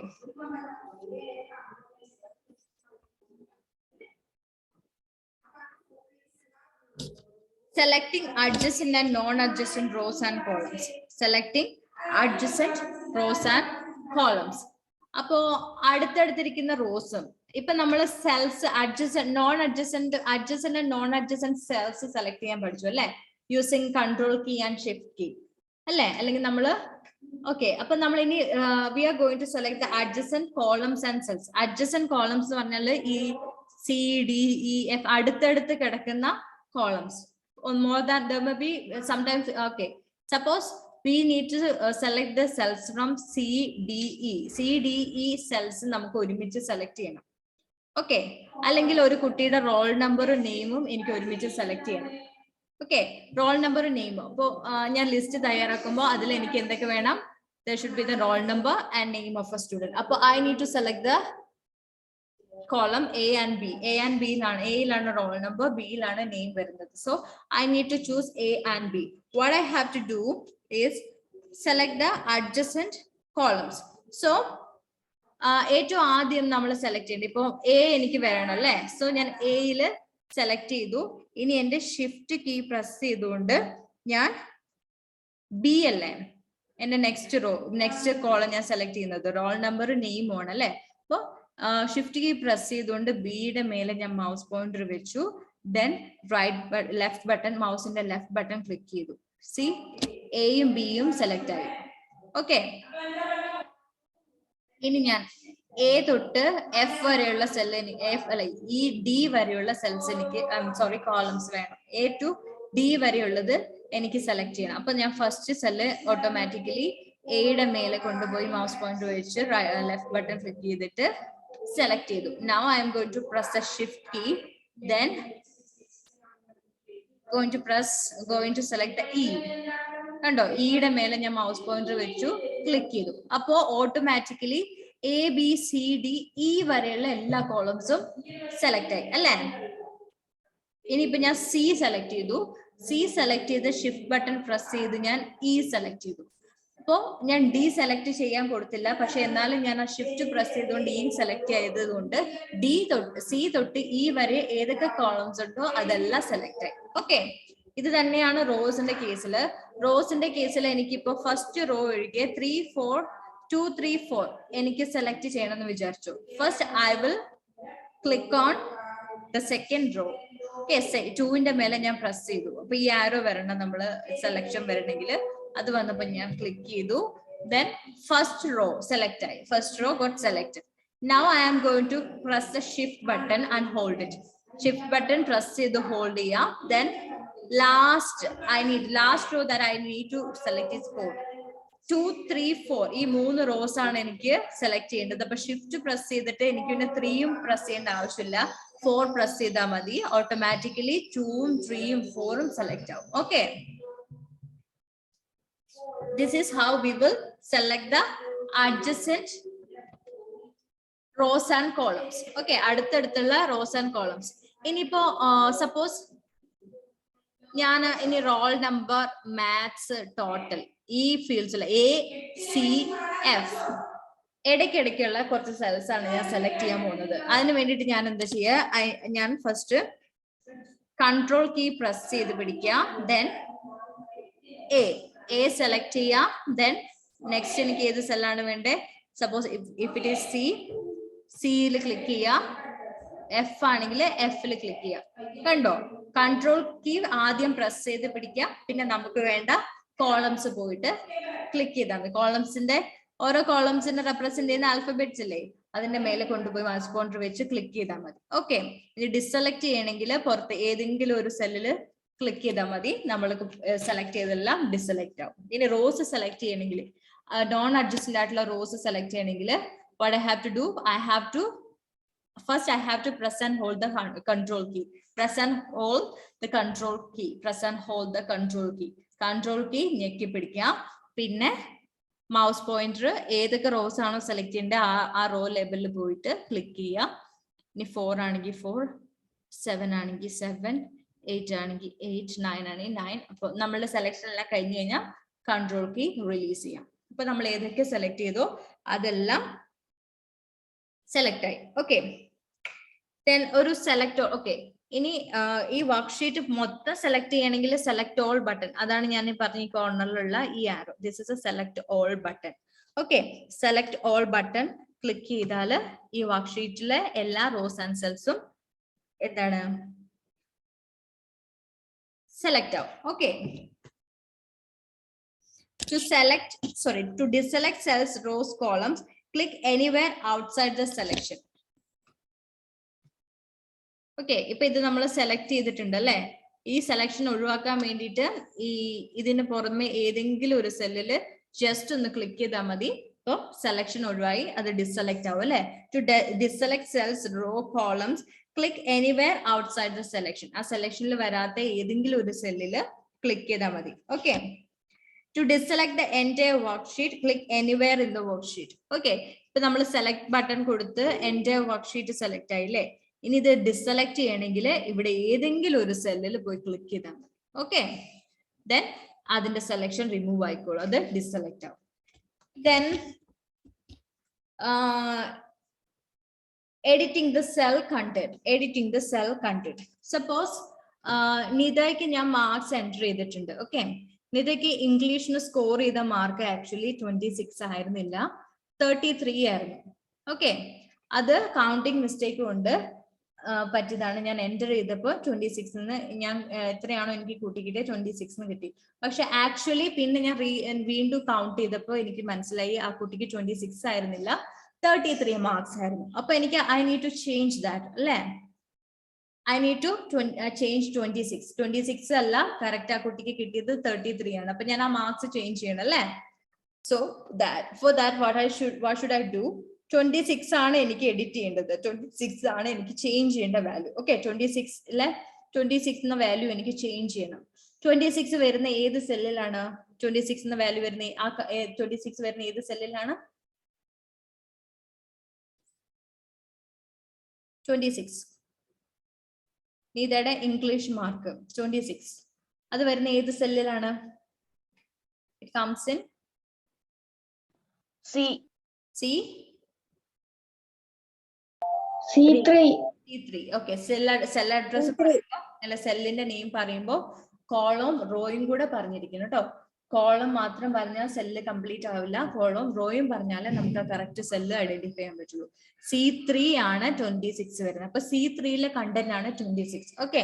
Selecting adjacent and non-adjacent rows and columns. Selecting adjacent rows and columns. അപ്പോ അടുത്തടുത്തിരിക്കുന്ന റോസും ഇപ്പൊ നമ്മൾ cells adjacent, non-adjacent, adjacent and non-adjacent cells select ചെയ്യാൻ പഠിച്ചു അല്ലെ, using control key and shift key അല്ലെ, അല്ലെങ്കിൽ നമ്മള് ഓക്കെ. അപ്പൊ നമ്മൾ ഇനി we are going to select the adjacent columns and cells. Adjacent columns എന്ന് പറഞ്ഞാൽ ഈ സി ഡി ഇ എഫ് അടുത്തടുത്ത് കിടക്കുന്ന കോളംസ്. More than there may be sometimes. Okay, suppose we need to select the cells from CDE. CDE cells നമുക്ക് ഒരുമിച്ച് സെലക്ട് ചെയ്യണം. ഓക്കെ, അല്ലെങ്കിൽ ഒരു കുട്ടിയുടെ റോൾ നമ്പറും നെയിമും എനിക്ക് ഒരുമിച്ച് സെലക്ട് ചെയ്യണം. Okay, roll number name. അപ്പോ ഞാൻ ലിസ്റ്റ് തയ്യാറാക്കുമ്പോൾ അതിൽ എനിക്ക് എന്തൊക്കെ വേണം? there should be the roll number and name of a student. അപ്പൊ I need to select the column A and B. A and B ലാണ്, A ലാണ് roll number, B ലാണ് name വരുന്നത്. So I need to choose A and B. What I have to do is select the adjacent columns. So ഏറ്റവും ആദ്യം നമ്മൾ സെലക്ട് ചെയ്യേണ്ടത് ഇപ്പൊ A എനിക്ക് വരണം അല്ലേ. സോ ഞാൻ എയിൽ സെലക്ട് ചെയ്തു. ഇനി എന്റെ ഷിഫ്റ്റ് കീ പ്രസ് ചെയ്തുകൊണ്ട് ഞാൻ ബി അല്ലേ എന്റെ നെക്സ്റ്റ് കോളം ഞാൻ സെലക്ട് ചെയ്യുന്നത്, റോൾ നമ്പർ നെയിം ആണ് അല്ലെ. അപ്പൊ ഷിഫ്റ്റ് കീ പ്രസ് ചെയ്തുകൊണ്ട് ബിയുടെ മേലെ ഞാൻ മൗസ് പോയിന്റർ വെച്ചു. ദെൻ ലെഫ്റ്റ് ബട്ടൺ, മൗസിന്റെ ലെഫ്റ്റ് ബട്ടൺ ക്ലിക്ക് ചെയ്തു. സി, എയും ബിയും സെലക്ട് ആയി. ഓക്കെ, ഇനി ഞാൻ എ തൊട്ട് എഫ് വരെയുള്ള സെല്ല്, ഈ ഡി വരെയുള്ള സെൽസ് എനിക്ക് കോളംസ് വേണം. എ ടു ഡി വരെയുള്ളത് എനിക്ക് സെലക്ട് ചെയ്യണം. അപ്പൊ ഞാൻ ഫസ്റ്റ് സെല്ല് ഓട്ടോമാറ്റിക്കലി എയുടെ മേലെ കൊണ്ടുപോയി മൗസ് പോയിന്റ് വെച്ച് ലെഫ്റ്റ് ബട്ടൺ ക്ലിക്ക് ചെയ്തിട്ട് സെലക്ട് ചെയ്തു. Now I'm going to press the shift key, then going to select the E. കണ്ടോ, ഇയുടെ മേലെ ഞാൻ മൗസ് പോയിന്റർ വെച്ചു, ക്ലിക്ക് ചെയ്തു. അപ്പോ automatically A B C D E വരെയുള്ള എല്ലാ കോളംസും സെലക്ട് ആയി അല്ലേ. ഇനിയിപ്പോ ഞാൻ സി സെലക്ട് ചെയ്തു. സി സെലക്ട് ചെയ്ത് ഷിഫ്റ്റ് ബട്ടൺ പ്രസ് ചെയ്ത് ഞാൻ ഇ സെലക്ട് ചെയ്തു. അപ്പോ ഞാൻ ഡി സെലക്ട് ചെയ്യാൻ കൊടുത്തില്ല, പക്ഷെ എന്നാലും ഞാൻ ആ ഷിഫ്റ്റ് പ്രസ് ചെയ്തുകൊണ്ട് ഇ സെലക്ട് ചെയ്തത് കൊണ്ട് ഡി തൊട്ട് സി തൊട്ട് ഇ വരെ ഏതൊക്കെ കോളംസ് ഉണ്ടോ അതെല്ലാം സെലക്ട് ആയി. ഓക്കെ, ഇത് തന്നെയാണ് റോസിന്റെ കേസിൽ എനിക്കിപ്പോ ഫസ്റ്റ് റോ ഒഴികെ 3, 4, 2, 3, 4 എനിക്ക് സെലക്ട് ചെയ്യണമെന്ന് വിചാരിച്ചു. First I will click on the second row. ടൂവിന്റെ മേലെ ഞാൻ പ്രസ് ചെയ്തു. അപ്പൊ ഈ ആരോ വരണം, നമ്മള് സെലക്ഷൻ വരണമെങ്കിൽ. അത് വന്നപ്പോ ഞാൻ ക്ലിക്ക് ചെയ്തു. ദെൻ ഫസ്റ്റ് റോ സെലക്ട് ആയി. First row got selected. Now I am going to press the shift button and hold it. Shift button press ചെയ്ത് ഹോൾഡ് ചെയ്യാം. Then last row that I need to select is 4. 2, 3, 4 ഈ 3 റോസ് ആണ് എനിക്ക് സെലക്ട് ചെയ്യേണ്ടത്. അപ്പൊ ഷിഫ്റ്റ് പ്രസ് ചെയ്തിട്ട് എനിക്ക് പിന്നെ 3യും പ്രസ് ചെയ്യേണ്ട ആവശ്യമില്ല, 4 പ്രസ് ചെയ്താൽ മതി. ഓട്ടോമാറ്റിക്കലി 2ഉം 3യും 4ഉം സെലക്ട് ആവും. Okay, this is how we will select the adjacent rows and columns. Okay, അടുത്തടുത്തുള്ള rows and columns. ഇനിയിപ്പോ സപ്പോസ് ഞാൻ ഇനി റോൾ നമ്പർ, മാത്സ്, ടോട്ടൽ ഈ ഫീൽഡ്സിൽ ACF ഇടയ്ക്കിടയ്ക്കുള്ള കുറച്ച് സെൽസ് ആണ് ഞാൻ സെലക്ട് ചെയ്യാൻ പോകുന്നത്. അതിന് വേണ്ടിയിട്ട് ഞാൻ എന്താ ചെയ്യുക, ഞാൻ ഫസ്റ്റ് കൺട്രോൾ കീ പ്രസ് ചെയ്ത് പിടിക്കുക. ദെൻ എ സെലക്ട് ചെയ്യാം. ദെൻ നെക്സ്റ്റ് എനിക്ക് ഏത് സെല്ലാണ് വേണ്ടേ, suppose if it is C, സിയിൽ ക്ലിക്ക് ചെയ്യാം. എഫ് ആണെങ്കിൽ എഫിൽ ക്ലിക്ക് ചെയ്യാം. കണ്ടോ? കൺട്രോൾ കീ ആദ്യം പ്രസ് ചെയ്ത് പിടിക്കാം. പിന്നെ നമുക്ക് വേണ്ട കോളംസ് പോയിട്ട് ക്ലിക്ക് ചെയ്താൽ മതി. കോളംസിന്റെ ഓരോ കോളംസിന്റെ റെപ്രസെന്റ് ചെയ്യുന്ന ആൽഫബറ്റ്സ് ഇല്ലേ, അതിന്റെ മേലെ കൊണ്ടുപോയി മൗസ് പോയിന്റർ വെച്ച് ക്ലിക്ക് ചെയ്താൽ മതി. ഓക്കെ, ഇത് ഡിസെലക്ട് ചെയ്യണമെങ്കിൽ പുറത്ത് ഏതെങ്കിലും ഒരു സെല്ലില് ക്ലിക്ക് ചെയ്താൽ മതി. നമ്മൾ സെലക്ട് ചെയ്തെല്ലാം ഡിസെലക്ട് ആവും. ഇനി റോസ് സെലക്ട് ചെയ്യണമെങ്കിൽ, നോൺ അഡ്ജസ്റ്റഡ് ആയിട്ടുള്ള റോസ് സെലക്ട് ചെയ്യണമെങ്കിൽ what I have to do, first I have to press and hold the control key. Press and hold the control key. Press and hold the control key. Control key ഞെക്കി പിടിക്കാം. പിന്നെ മൗസ് പോയിന്റർ ഏതൊക്കെ റോസ് ആണോ സെലക്ട് ചെയ്യേണ്ടത് ആ റോ ലേബലിൽ പോയിട്ട് ക്ലിക്ക് ചെയ്യാം. ഇനി 4 ആണെങ്കിൽ 4, 7 ആണെങ്കിൽ 7, 8 ആണെങ്കിൽ 8, 9 ആണെങ്കിൽ 9. അപ്പൊ നമ്മളുടെ സെലക്ഷൻ എല്ലാം കഴിഞ്ഞ് കഴിഞ്ഞാൽ കൺട്രോൾ കീ റിലീസ് ചെയ്യാം. അപ്പൊ നമ്മൾ ഏതൊക്കെ സെലക്ട് ചെയ്തോ അതെല്ലാം സെലക്ട് ആയി. ഓക്കെ, ദെൻ ഒരു സെലക്ട്. ഓക്കെ, ഇനി ഈ വർക്ക്ഷീറ്റ് മൊത്തം സെലക്ട് ചെയ്യണമെങ്കിൽ സെലക്ട് ഓൾ ബട്ടൺ, അതാണ് ഞാൻ പറഞ്ഞ ഈ കോർണറിലുള്ള ഈ arrow, this is a select all button. Okay, select all button click ചെയ്താൽ ഈ വർക്ക്ഷീറ്റിലെ എല്ലാ റോസ് ആൻഡ് സെൽസും എന്താണ് സെലക്ട് ആവും. Okay, to deselect cells, rows, columns, click anywhere outside the selection. Okay, ഇപ്പൊ ഇത് നമ്മൾ സെലക്ട് ചെയ്തിട്ടുണ്ട് അല്ലെ. ഈ സെലക്ഷൻ ഒഴിവാക്കാൻ വേണ്ടിയിട്ട് ഇതിന് പുറമെ ഏതെങ്കിലും ഒരു സെല്ലില് ജസ്റ്റ് ഒന്ന് ക്ലിക്ക് ചെയ്താൽ മതി. ഇപ്പൊ സെലക്ഷൻ ഒഴിവായി, അത് ഡിസെലക്ട് ആവും അല്ലെ. To deselect cells, row, columns, click anywhere outside the selection. ആ സെലക്ഷനിൽ വരാത്ത ഏതെങ്കിലും ഒരു സെല്ലില് ക്ലിക്ക് ചെയ്താൽ മതി. Okay, to deselect the entire worksheet, click anywhere in the worksheet. Okay, ഇപ്പൊ നമ്മൾ സെലക്ട് ബട്ടൺ കൊടുത്ത് entire worksheet സെലക്ട് ആയില്ലേ. ഇനി ഇത് ഡിസെലക്ട് ചെയ്യണമെങ്കിൽ ഇവിടെ ഏതെങ്കിലും ഒരു സെല്ലിൽ പോയി ക്ലിക്ക് ചെയ്താൽ മതി. ഓക്കെ, ദെൻ അതിന്റെ സെലക്ഷൻ റിമൂവ് ആയിക്കോളും, അത് ഡിസെലക്ട് ആവും. Then editing the cell content. Suppose നിതയ്ക്ക് ഞാൻ മാർക്സ് എൻറ്റർ ചെയ്തിട്ടുണ്ട്. ഓക്കെ, നിതയ്ക്ക് ഇംഗ്ലീഷിന് സ്കോർ ചെയ്ത മാർക്ക് ആക്ച്വലി 26 ആയിരുന്നില്ല, 33 ആയിരുന്നു. ഓക്കെ, അത് കൗണ്ടിങ് മിസ്റ്റേക്ക് കൊണ്ട് പറ്റിയതാണ്. ഞാൻ എൻ്റർ ചെയ്തപ്പോൾ 26 ഞാൻ എത്രയാണോ എനിക്ക് കൂട്ടി കിട്ടിയത് 26 കിട്ടി. പക്ഷെ ആക്ച്വലി പിന്നെ ഞാൻ വീണ്ടും കൗണ്ട് ചെയ്തപ്പോൾ എനിക്ക് മനസ്സിലായി ആ കുട്ടിക്ക് 26 ആയിരുന്നില്ല, 33 മാർക്സ് ആയിരുന്നു. അപ്പൊ എനിക്ക് I need to change that അല്ലേ. I need to change 26. 26 അല്ല കറക്റ്റ് ആ കുട്ടിക്ക് കിട്ടിയത് 33 ആണ്. അപ്പൊ ഞാൻ ആ മാർക്സ് ചേഞ്ച് ചെയ്യണം അല്ലേ. So for that what should I do? 26 ആണ് എനിക്ക് എഡിറ്റ് ചെയ്യേണ്ടത്, 26 ആണ് എനിക്ക് ചേഞ്ച് ചെയ്യേണ്ട വാല്യൂ. ഓക്കെ, 26 എന്ന വാല്യൂ എനിക്ക് ചേഞ്ച് ചെയ്യണം. 26 വരുന്ന ഏത് സെല്ലിലാണ്? 26 എന്ന വാല്യൂ വരുന്ന 26 വരുന്ന ഏത് സെല്ലിലാണ്? 26 നീതയുടെ ഇംഗ്ലീഷ് മാർക്ക് 26 അത് വരുന്ന ഏത് സെല്ലിലാണ്? It comes in C3. Okay, cell address അല്ല സെല്ലിന്റെ നെയിം പറയുമ്പോ കോളം റോയും കൂടെ പറഞ്ഞിരിക്കുന്നു കേട്ടോ. കോളം മാത്രം പറഞ്ഞാൽ സെല്ല് കംപ്ലീറ്റ് ആവില്ല, കോളം റോയും പറഞ്ഞാലേ നമുക്ക് ആ കറക്റ്റ് സെല്ല് ഐഡന്റിഫൈ ചെയ്യാൻ പറ്റുള്ളൂ. C3 ആണ് 26 വരുന്നത്. അപ്പൊ C3യിലെ കണ്ടന്റ് ആണ് 26. ഓക്കെ,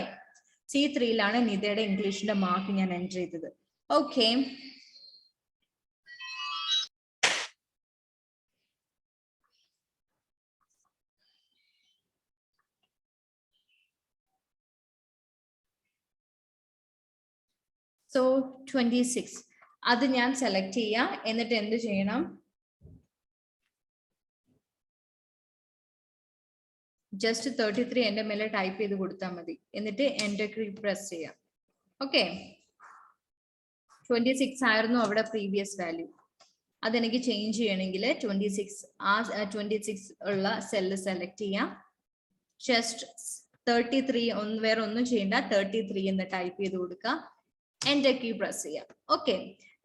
C3യിലാണ് നിതയുടെ ഇംഗ്ലീഷിന്റെ മാർക്ക് ഞാൻ എൻറ്റർ ചെയ്തത്. ഓക്കെ, സോ 26 അത് ഞാൻ സെലക്ട് ചെയ്യാം. എന്നിട്ട് എന്ത് ചെയ്യണം? ജസ്റ്റ് 33 എന്റെ മേലെ ടൈപ്പ് ചെയ്ത് കൊടുത്താൽ മതി. എന്നിട്ട് എന്റർ കീ പ്രസ് ചെയ്യാം. ഓക്കെ, 26 ആയിരുന്നു അവിടെ പ്രീവിയസ് വാല്യൂ. അതെനിക്ക് ചേഞ്ച് ചെയ്യണമെങ്കിൽ 26 ഉള്ള സെല്ല് സെലക്ട് ചെയ്യാം. ജസ്റ്റ് 33 വേറെ ഒന്നും ചെയ്യണ്ട, 33 എന്ന് ടൈപ്പ് ചെയ്ത് കൊടുക്കുക. എന്റർ കീ പ്രസ് ചെയ്യാം. ഓക്കെ,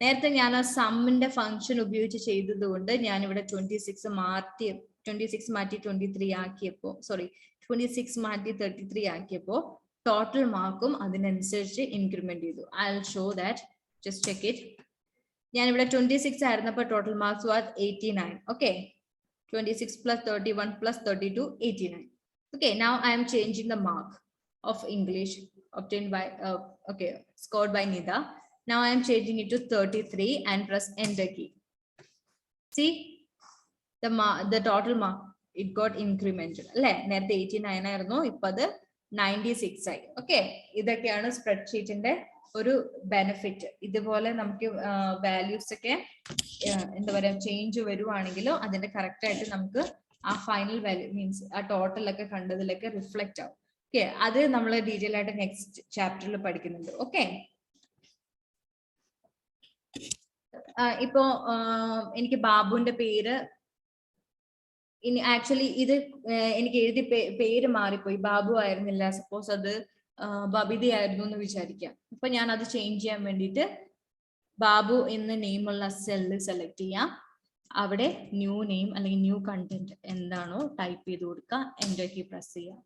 നേരത്തെ ഞാൻ ആ സമ്മിന്റെ ഫംഗ്ഷൻ ഉപയോഗിച്ച് ചെയ്തത് കൊണ്ട് ഞാൻ ഇവിടെ 26 മാറ്റി 23 ആക്കിയപ്പോ 26 മാറ്റി 33 ആക്കിയപ്പോ ടോട്ടൽ മാർക്കും അതിനനുസരിച്ച് ഇൻക്രിമെന്റ് ചെയ്തു. I will show that, just check it. ഞാൻ ഇവിടെ 26 ആയിരുന്നപ്പോൾ total marks was 89. Okay, 26 plus 31 plus 32, 89. Okay, now I am changing the mark of English obtained by, scored by Nida. Now I am changing it to 33 and press enter key. See, the total mark, it got incremented. അല്ലേ, നേരത്തെ 89 ആയിരുന്നു, ഇപ്പൊ അത് 96 ആയി. ഓക്കെ, ഇതൊക്കെയാണ് സ്പ്രെഡ്ഷീറ്റിന്റെ ഒരു ബെനിഫിറ്റ്. ഇതുപോലെ നമുക്ക് വാല്യൂസ് ഒക്കെ എന്താ പറയാ ചേഞ്ച് വരുവാണെങ്കിലോ അതിന്റെ കറക്റ്റ് ആയിട്ട് നമുക്ക് ആ ഫൈനൽ വാല്യൂ മീൻസ് ആ ടോട്ടലൊക്കെ കണ്ടതിലൊക്കെ റിഫ്ലക്റ്റ് ആവും. ഓക്കെ, അത് നമ്മൾ ഡീറ്റെയിൽ ആയിട്ട് നെക്സ്റ്റ് ചാപ്റ്ററിൽ പഠിക്കുന്നുണ്ട്. ഓക്കെ, ഇപ്പോ എനിക്ക് ബാബുവിന്റെ പേര് ഇനി ആക്ച്വലി ഇത് എനിക്ക് എഴുതി പേര് മാറിപ്പോയി, ബാബു ആയിരുന്നില്ല, സപ്പോസ് അത് ബബിത ആയിരുന്നു എന്ന് വിചാരിക്കാം. അപ്പൊ ഞാൻ അത് ചേഞ്ച് ചെയ്യാൻ വേണ്ടിയിട്ട് ബാബു എന്ന നെയിമുള്ള സെല്ല് സെലക്ട് ചെയ്യാം. അവിടെ ന്യൂ നെയിം അല്ലെങ്കിൽ ന്യൂ കണ്ടന്റ് എന്താണോ ടൈപ്പ് ചെയ്ത് കൊടുക്കുക, എൻ്റർ കീ പ്രസ് ചെയ്യാം.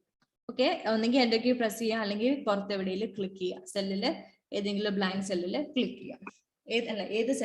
ഓക്കെ, ഒന്നെങ്കിൽ എൻ്റർ കീ പ്രസ് ചെയ്യാം, അല്ലെങ്കിൽ പുറത്തെവിടെയും ക്ലിക്ക് ചെയ്യാം. സെല്ലില് ഏതെങ്കിലും ബ്ലാങ്ക് സെല്ലില് ക്ലിക്ക് ചെയ്യാം. ഏത്